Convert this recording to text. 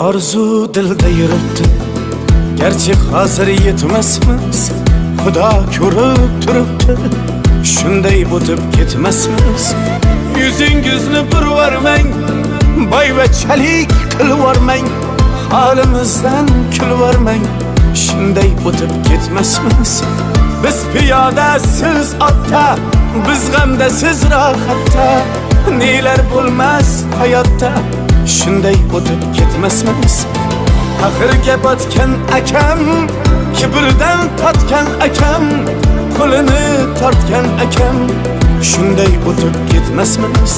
Arzu dilda yuribdi, gerçi hazır yetmesmiz. Xudo ko'rib turibdi, shunday o'tib ketmasmiz. Yuzingizni burvarmang, boyvachalik qilvormang, holimizdan kulvormang, shunday o'tib ketmasmiz. Biz piyoda, siz otda, biz g'amda, siz rohatda, nelar bo'lmas hayotda, shunday o'tib ketmasmiz. Axirga botgan akam, kibrdan totgan akam, qo'lini tortgan akam, shunday o'tib ketmasmiz.